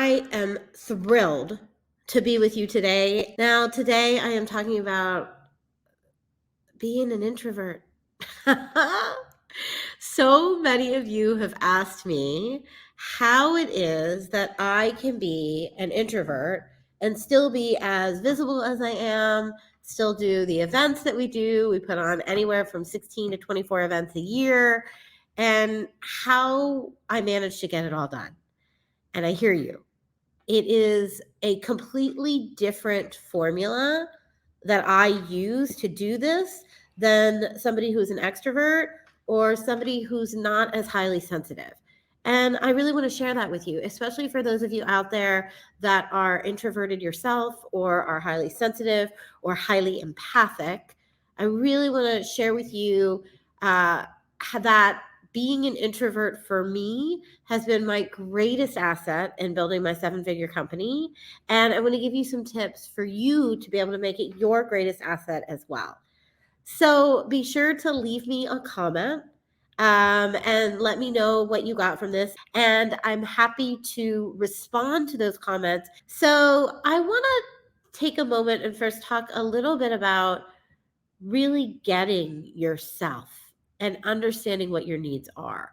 I am thrilled to be with you today. Now, today I am talking about being an introvert. So many of you have asked me how it is that I can be an introvert and still be as visible as I am, still do the events that we do. We put on anywhere from 16 to 24 events a year, and how I manage to get it all done. And I hear you. It is a completely different formula that I use to do this than somebody who's an extrovert or somebody who's not as highly sensitive. And I really want to share that with you, especially for those of you out there that are introverted yourself or are highly sensitive or highly empathic. I really want to share with you that being an introvert for me has been my greatest asset in building my 7-figure company. And I want to give you some tips for you to be able to make it your greatest asset as well. So be sure to leave me a comment and let me know what you got from this. And I'm happy to respond to those comments. So I want to take a moment and first talk a little bit about really getting yourself and understanding what your needs are.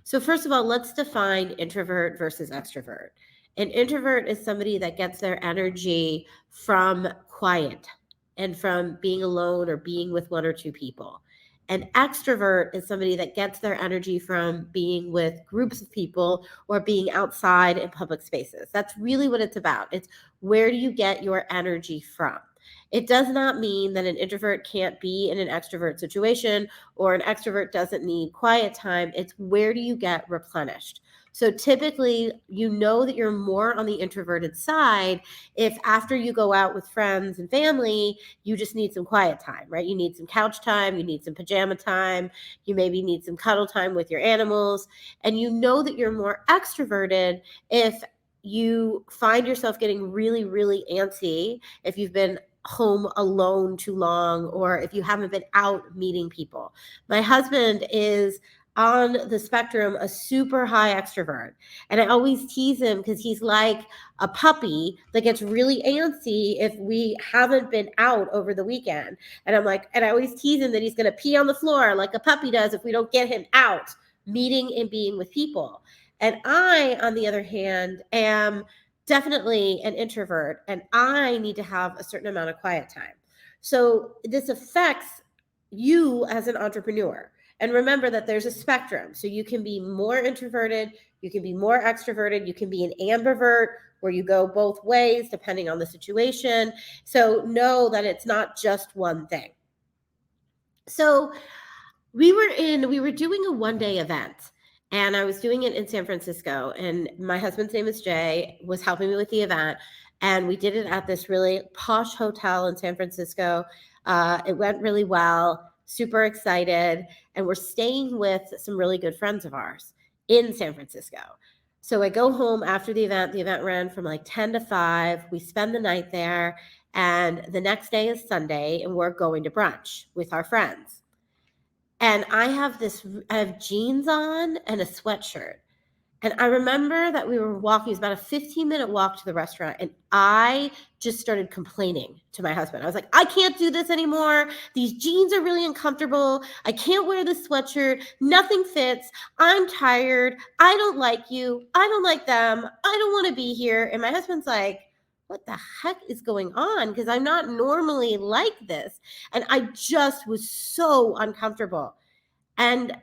So, first of all, let's define introvert versus extrovert. An introvert is somebody that gets their energy from quiet and from being alone or being with one or two people. An extrovert is somebody that gets their energy from being with groups of people or being outside in public spaces. That's really what it's about. It's where do you get your energy from? It does not mean that an introvert can't be in an extrovert situation or an extrovert doesn't need quiet time. It's where do you get replenished? So typically, you know that you're more on the introverted side if after you go out with friends and family, you just need some quiet time, right? You need some couch time, you need some pajama time, you maybe need some cuddle time with your animals. And you know that you're more extroverted if you find yourself getting really, really antsy, if you've been home alone too long, or if you haven't been out meeting people. My husband is on the spectrum a super high extrovert, and I always tease him because he's like a puppy that gets really antsy if we haven't been out over the weekend. And I'm like, and I always tease him that he's going to pee on the floor like a puppy does if we don't get him out meeting and being with people. And I, on the other hand, am definitely an introvert, and I need to have a certain amount of quiet time. So this affects you as an entrepreneur. And remember that there's a spectrum. So you can be more introverted, you can be more extroverted, you can be an ambivert where you go both ways depending on the situation. So know that it's not just one thing. So we were doing a one-day event, and I was doing it in San Francisco, and my husband's name is Jay, was helping me with the event, and we did it at this really posh hotel in San Francisco. It went really well, super excited, and we're staying with some really good friends of ours in San Francisco. So I go home after the event. The event ran from like 10 to 5. We spend the night there, and the next day is Sunday, and we're going to brunch with our friends. And I have jeans on and a sweatshirt. And I remember that we were walking, it was about a 15-minute walk to the restaurant. And I just started complaining to my husband. I was like, I can't do this anymore. These jeans are really uncomfortable. I can't wear this sweatshirt. Nothing fits. I'm tired. I don't like you. I don't like them. I don't want to be here. And my husband's like, what the heck is going on? Because I'm not normally like this. And I just was so uncomfortable. And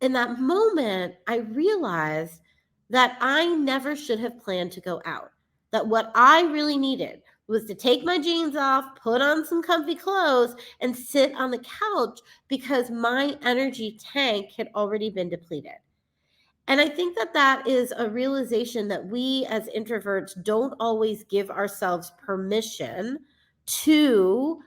in that moment, I realized that I never should have planned to go out. That what I really needed was to take my jeans off, put on some comfy clothes, and sit on the couch because my energy tank had already been depleted. And I think that that is a realization that we as introverts don't always give ourselves permission to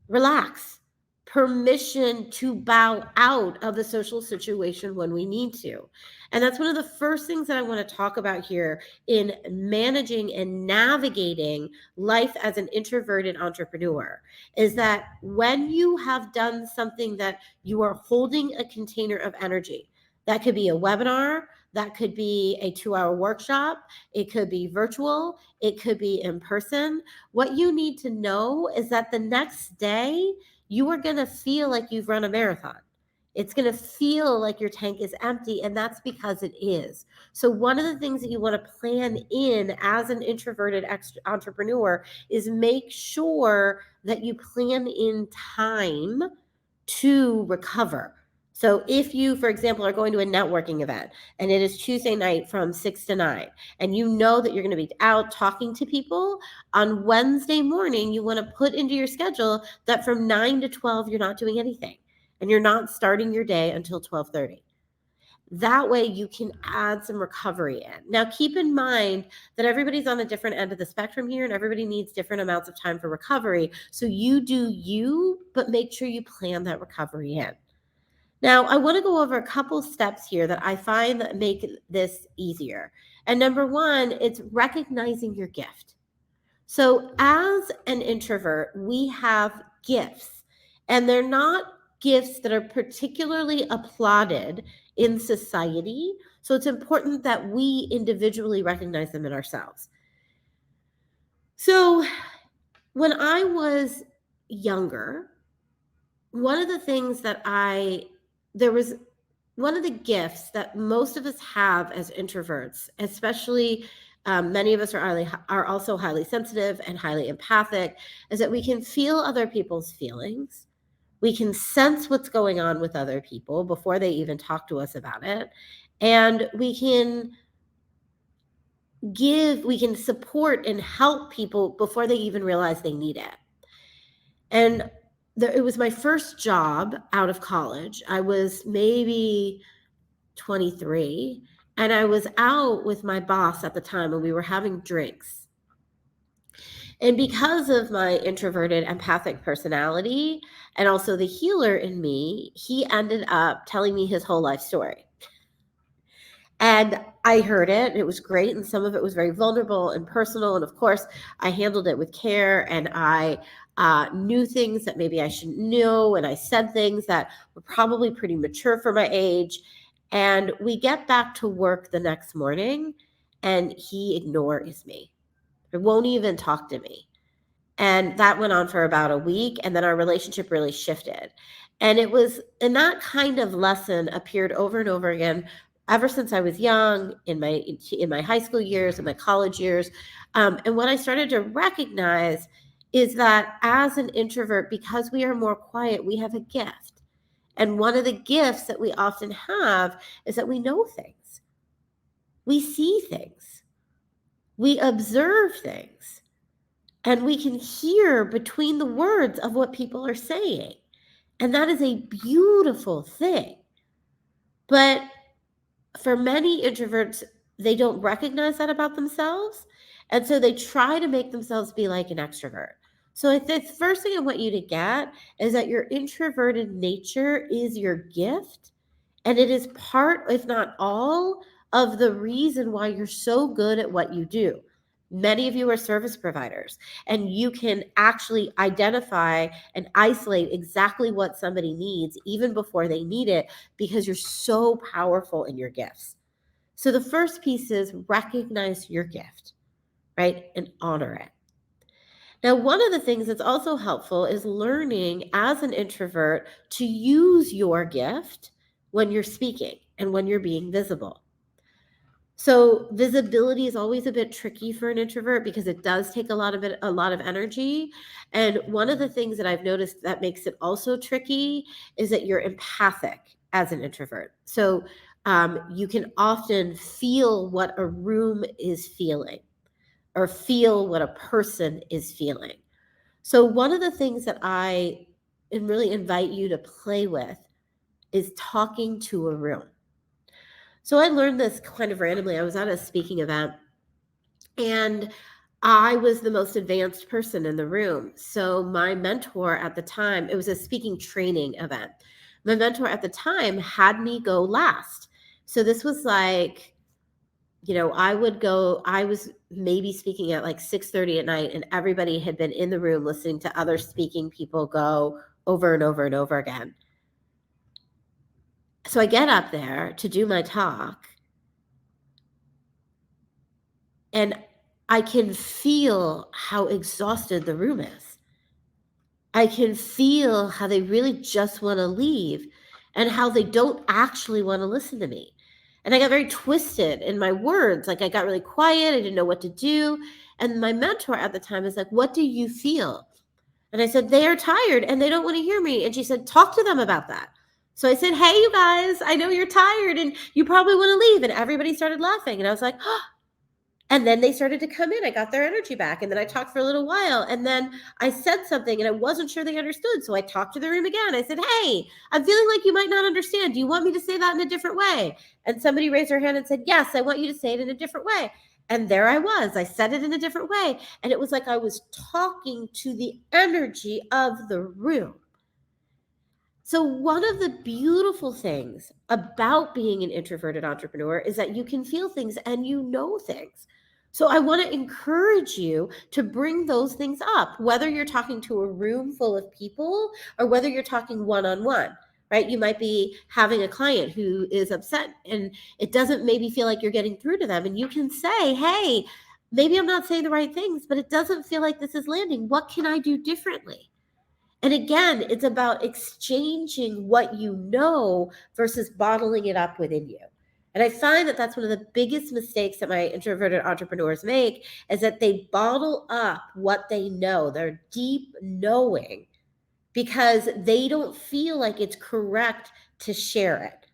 relax, permission to bow out of the social situation when we need to. And that's one of the first things that I want to talk about here in managing and navigating life as an introverted entrepreneur is that when you have done something that you are holding a container of energy, that could be a webinar, That could be a 2-hour workshop. It could be virtual. It could be in person. What you need to know is that the next day, you are going to feel like you've run a marathon. It's going to feel like your tank is empty, and that's because it is. So, one of the things that you want to plan in as an introverted entrepreneur is make sure that you plan in time to recover. So if you, for example, are going to a networking event and it is Tuesday night from 6 to 9, and you know that you're going to be out talking to people, on Wednesday morning, you want to put into your schedule that from 9 to 12, you're not doing anything and you're not starting your day until 12:30. That way you can add some recovery in. Now, keep in mind that everybody's on a different end of the spectrum here and everybody needs different amounts of time for recovery. So you do you, but make sure you plan that recovery in. Now, I want to go over a couple steps here that I find that make this easier. And number one, it's recognizing your gift. So, as an introvert, we have gifts, and they're not gifts that are particularly applauded in society. So, it's important that we individually recognize them in ourselves. So, when I was younger, one of the things that there was one of the gifts that most of us have as introverts, especially many of us are also highly sensitive and highly empathic, is that we can feel other people's feelings. We can sense what's going on with other people before they even talk to us about it. And we can support and help people before they even realize they need it. And it was my first job out of college. I was maybe 23, and I was out with my boss at the time and we were having drinks. And because of my introverted empathic personality and also the healer in me, he ended up telling me his whole life story. And I heard it, and it was great, and some of it was very vulnerable and personal, and of course, I handled it with care, and I knew things that maybe I shouldn't know, and I said things that were probably pretty mature for my age, and we get back to work the next morning, and he ignores me. He won't even talk to me. And that went on for about a week, and then our relationship really shifted. And that kind of lesson appeared over and over again ever since I was young, in my high school years, in my college years. And what I started to recognize is that as an introvert, because we are more quiet, we have a gift. And one of the gifts that we often have is that we know things. We see things. We observe things. And we can hear between the words of what people are saying. And that is a beautiful thing. But for many introverts, they don't recognize that about themselves. And so they try to make themselves be like an extrovert. So the first thing I want you to get is that your introverted nature is your gift. And it is part, if not all, of the reason why you're so good at what you do. Many of you are service providers, and you can actually identify and isolate exactly what somebody needs even before they need it because you're so powerful in your gifts. So the first piece is recognize your gift, right? And honor it. Now, one of the things that's also helpful is learning as an introvert to use your gift when you're speaking and when you're being visible. So visibility is always a bit tricky for an introvert because it does take a lot of energy. And one of the things that I've noticed that makes it also tricky is that you're empathic as an introvert. So you can often feel what a room is feeling or feel what a person is feeling. So one of the things that I really invite you to play with is talking to a room. So I learned this kind of randomly. I was at a speaking event and I was the most advanced person in the room. So my mentor at the time, it was a speaking training event. My mentor at the time had me go last. So this was like, I was maybe speaking at like 6:30 at night, and everybody had been in the room listening to other speaking people go over and over and over again. So I get up there to do my talk, and I can feel how exhausted the room is. I can feel how they really just want to leave and how they don't actually want to listen to me. And I got very twisted in my words. Like I got really quiet. I didn't know what to do. And my mentor at the time is like, "What do you feel?" And I said, "They are tired and they don't want to hear me." And she said, "Talk to them about that." So I said, "Hey, you guys, I know you're tired and you probably want to leave." And everybody started laughing. And I was like, "Oh." And then they started to come in. I got their energy back. And then I talked for a little while. And then I said something and I wasn't sure they understood. So I talked to the room again. I said, "Hey, I'm feeling like you might not understand. Do you want me to say that in a different way?" And somebody raised their hand and said, "Yes, I want you to say it in a different way." And there I was. I said it in a different way. And it was like I was talking to the energy of the room. So, one of the beautiful things about being an introverted entrepreneur is that you can feel things and you know things. So, I want to encourage you to bring those things up, whether you're talking to a room full of people or whether you're talking one on one, right? You might be having a client who is upset and it doesn't maybe feel like you're getting through to them. And you can say, "Hey, maybe I'm not saying the right things, but it doesn't feel like this is landing. What can I do differently?" And again, it's about exchanging what you know versus bottling it up within you. And I find that that's one of the biggest mistakes that my introverted entrepreneurs make is that they bottle up what they know, their deep knowing, because they don't feel like it's correct to share it.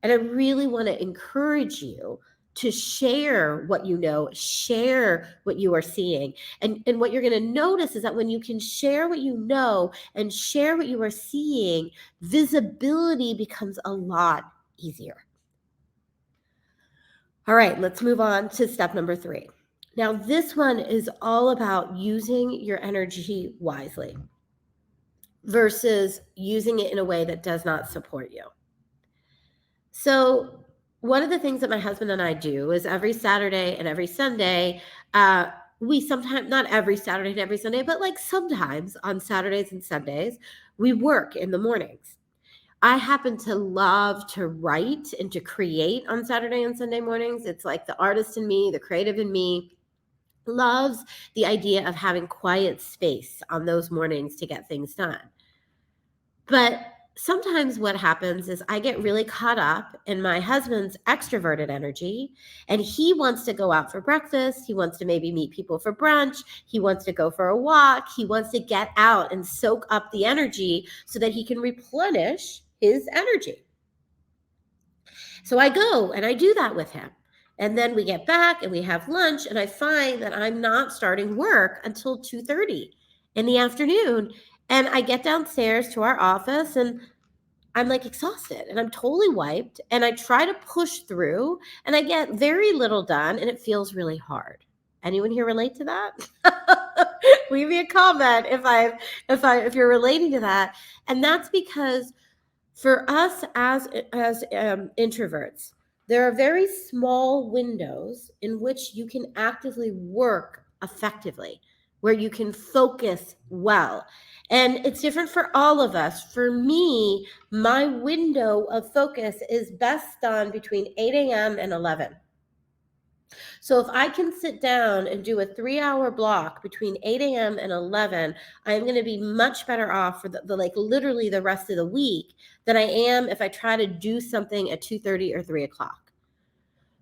And I really want to encourage you to share what you know, share what you are seeing. And what you're going to notice is that when you can share what you know and share what you are seeing, visibility becomes a lot easier. All right, let's move on to step number 3. Now, this one is all about using your energy wisely versus using it in a way that does not support you. So, one of the things that my husband and I do is every Saturday and every Sunday, we sometimes, not every Saturday and every Sunday, but like sometimes on Saturdays and Sundays, we work in the mornings. I happen to love to write and to create on Saturday and Sunday mornings. It's like the artist in me, the creative in me loves the idea of having quiet space on those mornings to get things done. But sometimes what happens is I get really caught up in my husband's extroverted energy, and he wants to go out for breakfast. He wants to maybe meet people for brunch. He wants to go for a walk. He wants to get out and soak up the energy so that he can replenish his energy. So I go and I do that with him. And then we get back and we have lunch, and I find that I'm not starting work until 2:30 in the afternoon. And I get downstairs to our office and I'm like exhausted and I'm totally wiped. And I try to push through and I get very little done and it feels really hard. Anyone here relate to that? Leave me a comment if you're relating to that. And that's because for us as introverts, there are very small windows in which you can actively work effectively, where you can focus well. And it's different for all of us. For me, my window of focus is best done between 8 a.m. and 11. So if I can sit down and do a 3-hour block between 8 a.m. and 11, I'm going to be much better off for the like literally the rest of the week than I am if I try to do something at 2:30 or 3 o'clock.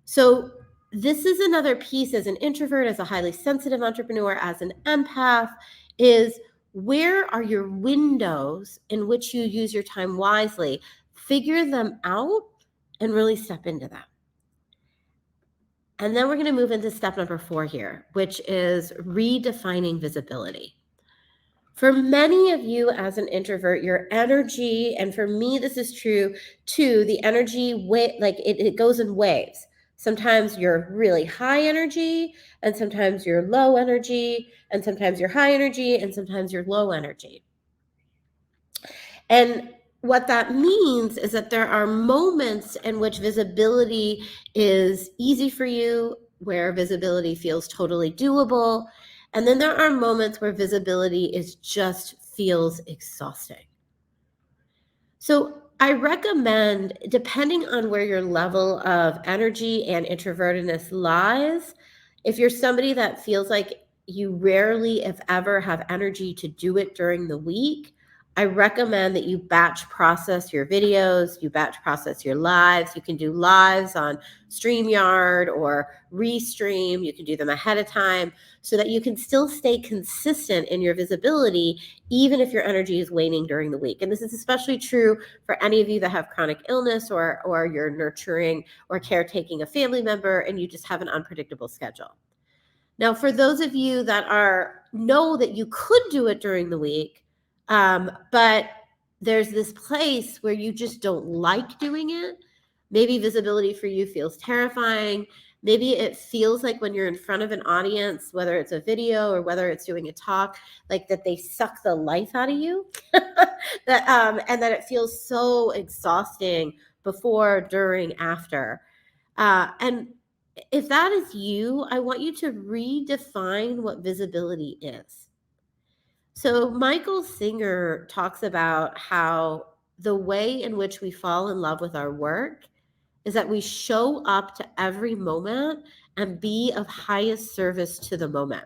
So this is another piece as an introvert, as a highly sensitive entrepreneur, as an empath, is where are your windows in which you use your time wisely? Figure them out and really step into them. And then we're going to move into step number 4 here, which is redefining visibility. For many of you as an introvert, your energy, and for me, this is true too, the energy, like it goes in waves. Sometimes you're really high energy, and sometimes you're low energy, and sometimes you're high energy, and sometimes you're low energy. And what that means is that there are moments in which visibility is easy for you, where visibility feels totally doable. And then there are moments where visibility is just feels exhausting. So I recommend, depending on where your level of energy and introvertedness lies, If you're somebody that feels like you rarely, if ever, have energy to do it during the week, I recommend that you batch process your videos, you batch process your lives. You can do lives on StreamYard or Restream. You can do them ahead of time so that you can still stay consistent in your visibility, even if your energy is waning during the week. And this is especially true for any of you that have chronic illness or you're nurturing or caretaking a family member and you just have an unpredictable schedule. Now, for those of you that know that you could do it during the week, but there's this place where you just don't like doing it. Maybe visibility for you feels terrifying. Maybe it feels like when you're in front of an audience, whether it's a video or whether it's doing a talk, like that they suck the life out of you. And that it feels so exhausting before, during, after. And if that is you, I want you to redefine what visibility is. So, Michael Singer talks about how the way in which we fall in love with our work is that we show up to every moment and be of highest service to the moment.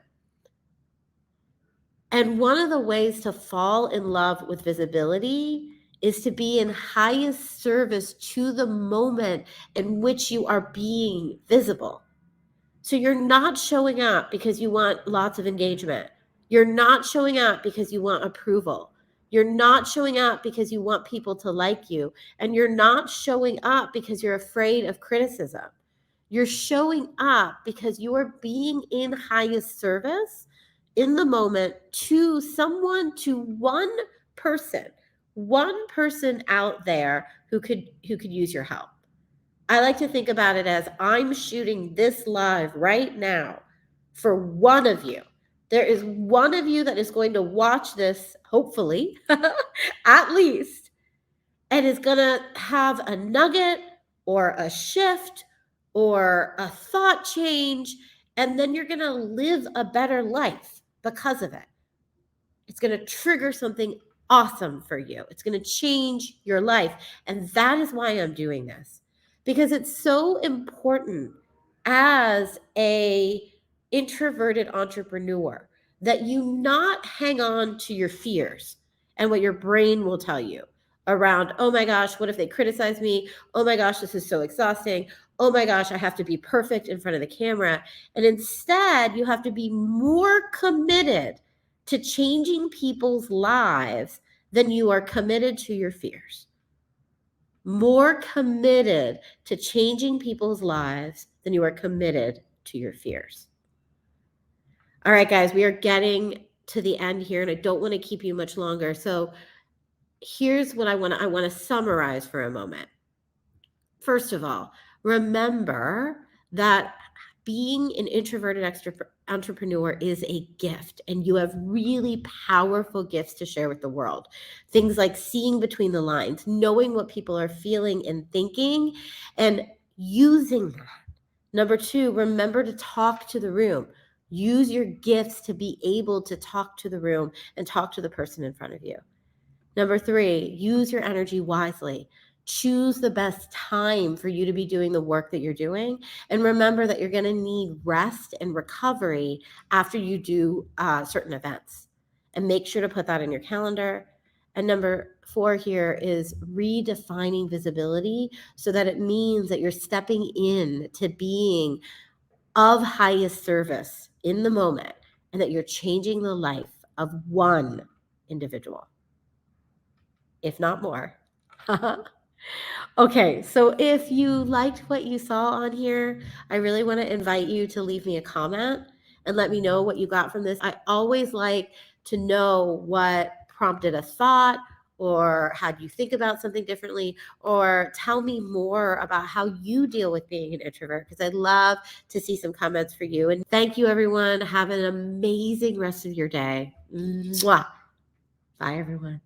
And one of the ways to fall in love with visibility is to be in highest service to the moment in which you are being visible. So you're not showing up because you want lots of engagement. You're not showing up because you want approval. You're not showing up because you want people to like you. And you're not showing up because you're afraid of criticism. You're showing up because you are being in highest service in the moment to someone, to one person out there who could use your help. I like to think about it as I'm shooting this live right now for one of you. There is one of you that is going to watch this, hopefully, at least, and is going to have a nugget or a shift or a thought change, and then you're going to live a better life because of it. It's going to trigger something awesome for you. It's going to change your life. And that is why I'm doing this, because it's so important as a introverted entrepreneur that you not hang on to your fears and what your brain will tell you around, oh my gosh, what if they criticize me? Oh my gosh, this is so exhausting. Oh my gosh, I have to be perfect in front of the camera. And instead, you have to be more committed to changing people's lives than you are committed to your fears. More committed to changing people's lives than you are committed to your fears. All right, guys, we are getting to the end here, and I don't want to keep you much longer. So here's what I want to summarize for a moment. First of all, remember that being an introverted entrepreneur is a gift, and you have really powerful gifts to share with the world. Things like seeing between the lines, knowing what people are feeling and thinking, and using that. Number two, remember to talk to the room. Use your gifts to be able to talk to the room and talk to the person in front of you. Number three, use your energy wisely. Choose the best time for you to be doing the work that you're doing. And remember that you're going to need rest and recovery after you do certain events. And make sure to put that in your calendar. And number four here is redefining visibility so that it means that you're stepping in to being of highest service in the moment and that you're changing the life of one individual, if not more. Okay, so if you liked what you saw on here, I really want to invite you to leave me a comment and let me know what you got from this. I always like to know what prompted a thought, or had you think about something differently, or tell me more about how you deal with being an introvert, because I'd love to see some comments for you. And thank you, everyone. Have an amazing rest of your day. Mwah. Bye, everyone.